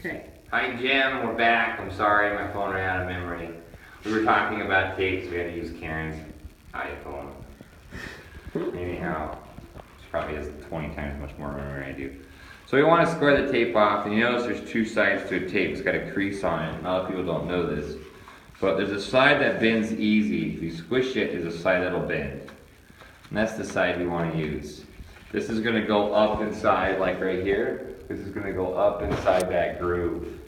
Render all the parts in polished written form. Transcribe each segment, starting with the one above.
Okay. Hi Jim, we're back. I'm sorry, my phone ran out of memory. We were talking about tapes, we had to use Karyn's iPhone. Anyhow, she probably has 20 times much more memory than I do. So we want to square the tape off, and you notice there's two sides to a tape. It's got a crease on it. A lot of people don't know this. But there's a side that bends easy. If you squish it, there's a side that'll bend. And that's the side we want to use. This is going to go up inside, like right here. This is going to go up inside that groove.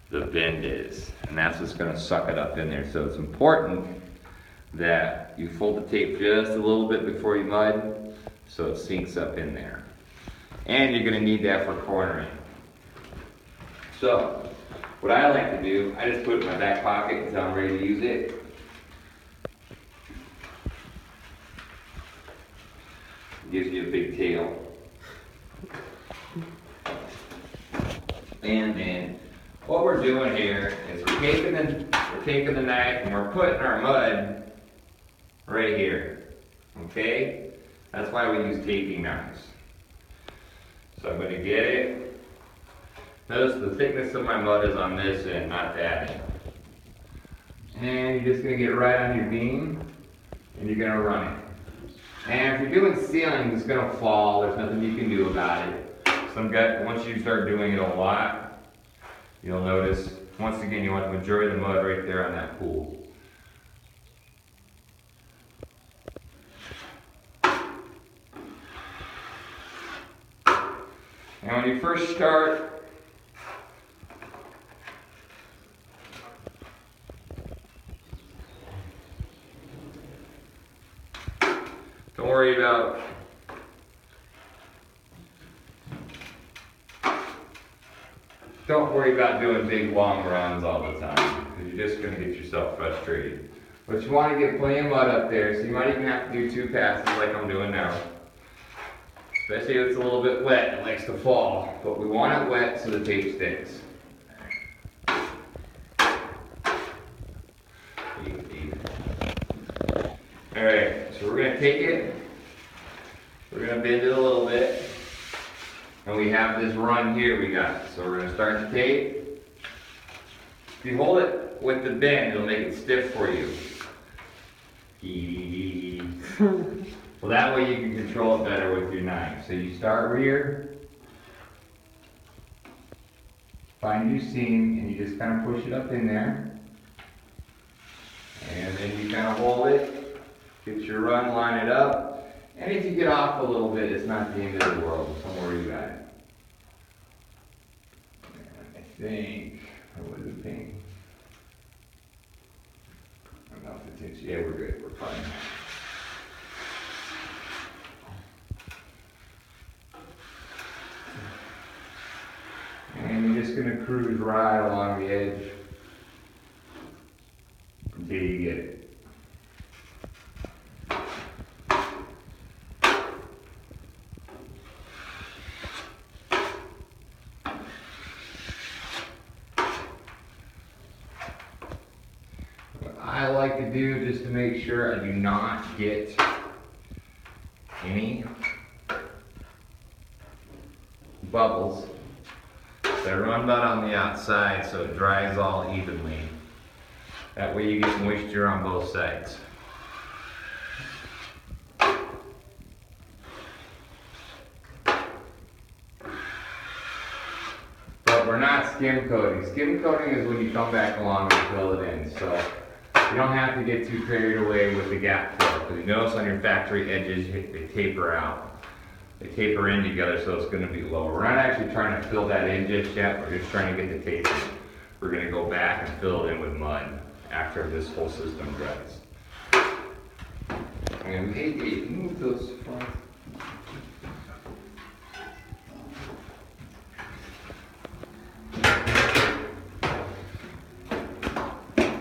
The bend is. And that's what's going to suck it up in there. So it's important that you fold the tape just a little bit before you mud, so it sinks up in there. And you're going to need that for cornering. So, what I like to do, I just put it in my back pocket until I'm ready to use it. It gives you a big tail. And then, what we're doing here is we're taking the knife and we're putting our mud right here. Okay? That's why we use taping knives. So I'm going to get it. Notice the thickness of my mud is on this end, not that end. And you're just going to get right on your beam and you're going to run it. And if you're doing sealing, it's going to fall. There's nothing you can do about it. Once you start doing it a lot, you'll notice, once again, you want the majority of the mud right there on that pool. And when you first start, don't worry about doing big long runs all the time, because you're just going to get yourself frustrated. But you want to get plenty of mud up there, so you might even have to do 2 passes like I'm doing now. Especially if it's a little bit wet, it likes to fall. But we want it wet so the tape sticks. Alright, so we're going to take it, we're going to bend it a little bit, and we have this run here we got. So we're going to start the tape. If you hold it with the bend, it'll make it stiff for you. So that way you can control it better with your knife. So you start rear, find your seam, and you just kind of push it up in there. And then you kind of hold it, get your run, line it up. And if you get off a little bit, it's not the end of the world. Don't worry about it. And I think, what was the thing? I don't know if it takes, yeah, we're good, we're fine. And you're just going to cruise right along the edge until you get it. What I like to do, just to make sure I do not get any bubbles, I run mud on the outside so it dries all evenly. That way you get moisture on both sides. But we're not skim coating. Skim coating is when you come back along and fill it in. So you don't have to get too carried away with the gap fill, because you notice on your factory edges they taper out. They taper in together, so it's going to be lower. We're not actually trying to fill that in just yet. We're just trying to get the tape in. We're going to go back and fill it in with mud after this whole system dries. And maybe move those front.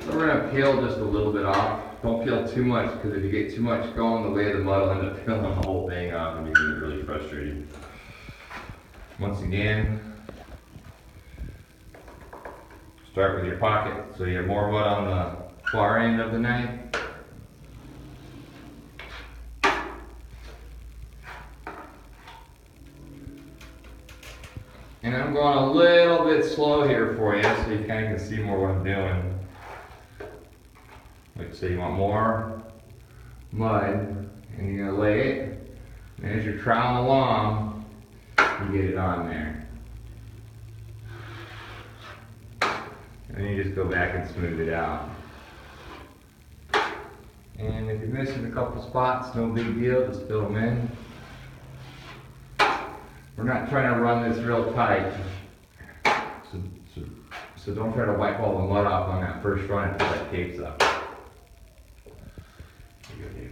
So we're going to peel just a little bit off. Don't peel too much, because if you get too much going, the way of the mud will end up peeling the whole thing off and you get really frustrated. Once again, start with your pocket so you have more mud on the far end of the knife. And I'm going a little bit slow here for you so you kind of can see more what I'm doing. Like say you want more mud and you're gonna lay it, and as you're troweling along, you get it on there. And then you just go back and smooth it out. And if you're missing a couple spots, no big deal, just fill them in. We're not trying to run this real tight, so don't try to wipe all the mud off on that first run until that tape's up. There you go, Dave.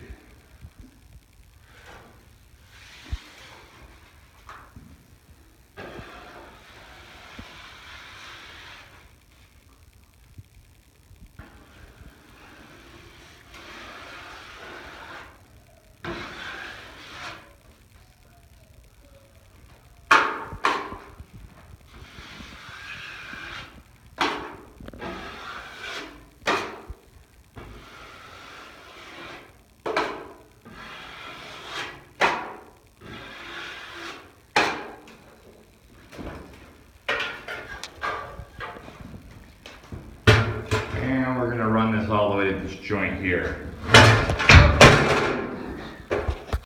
And we're going to run this all the way to this joint here.